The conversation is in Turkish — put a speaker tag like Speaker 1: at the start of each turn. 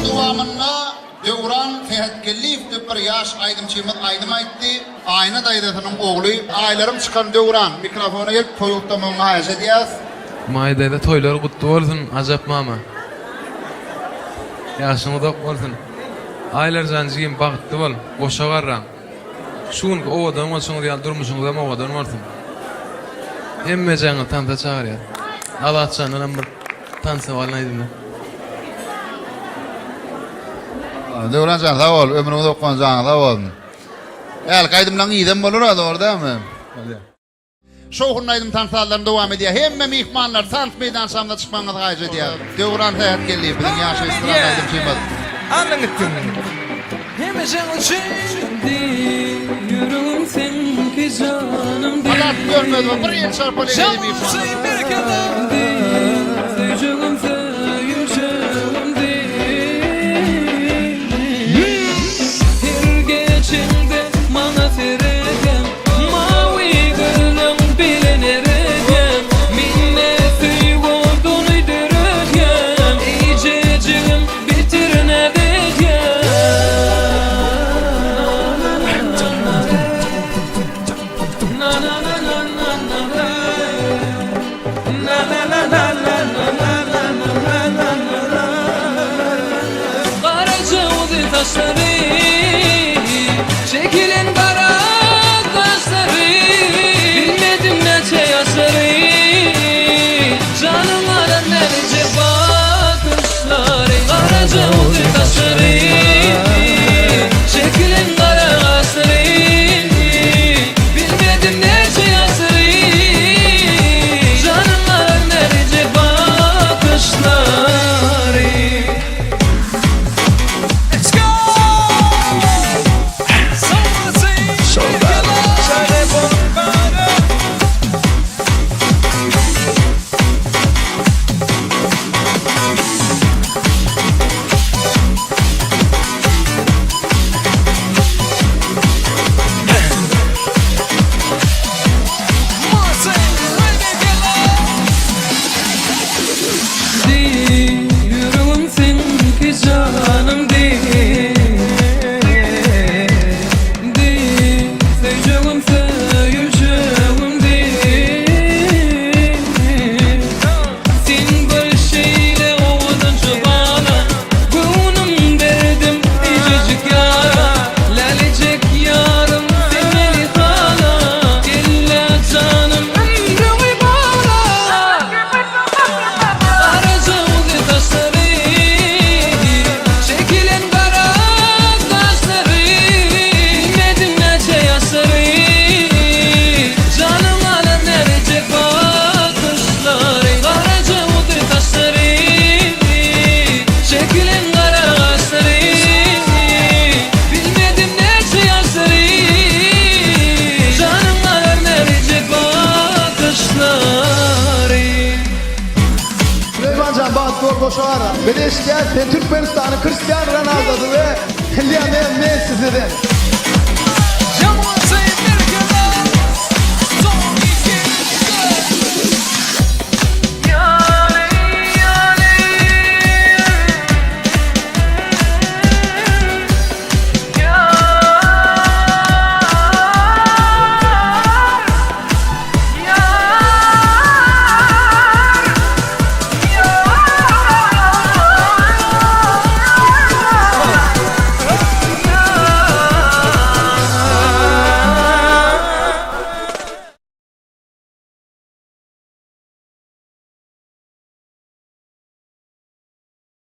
Speaker 1: dowamında Döwran Fehetgelliýew diýip bir ýaş aýdymçymyz aýdym aýtdy. Aýna daýdasynyň ogly, aýlarym çykan Döwran mikrofona gelip toýuktamagyny haýyş edýäs.
Speaker 2: Maýdada toýlar gutly bolsun, ajap mama. Ýaşyň uzak bolsun. Aýlar janjygym bagtly bol, goşa garram. Şuň owadan bolsun diýär durmuşyňyzda owadan bolsun. Hemme jaňy tanta çagyrýar. Alatçanyň bir tansa bolnaýdymy?
Speaker 1: Döwran jan sag bol, ömrüňiz okgan jan sag bol. El gaýdymlaň ýydan bolur adordamy? Şoğun aydın tansallarına devam ediyor. Hemme mihmanlar sant meydan şamda çıkmanız gaýjy edýär. Döwran Fehetgelliýew biziň ýaşy istirahat aýdymçymyz.
Speaker 2: Anlaň etdim.
Speaker 3: Hemme jaňy çendi, ýürügüm senki janymdy.
Speaker 1: Allah görmedi, bir ýyl çarpaly edip mihmanlar.
Speaker 3: Söýjegim söýjegimdi. Her geçende maňa seregen, mawy gülüň bileneregen. Minne süýgüldüni deregen, ejejigim bitirnedegen. Na na na na na na na. Na na na na na na na na. Karacağızı taşları, çekilen kara kaşları. Bilmedim neçe yaşları, canıma nece bakışları. Karacağızı taşları, çekilen kara kaşları. Bilmedim neçe yaşları, canıma nece bakışları. Let's go! Someone say, Şöyle bombara. Yürüğüm senki canım değil. Söýjegim söýjegim değil. Sen bir şeyle owadan çobana, gönlüm derdim ejecik yara. Lalecek yarım seneli hala, illa canım ömrümi bana. Karacağızı taşları, çekilen kara kaşları. Bilmedim neçe yaşları, canım alan nerecek bakışları. Karacağızı taşları, çekilen kara kaşları. Bilmedim neçe yaşları, canım alan nerecek bakışları.
Speaker 4: Süleymancan Bahattin Koşar'a Bedeşken Türkmenistan'ın Cristiano Ronaldo'du ve Lionel Messi'dir.
Speaker 3: Someone say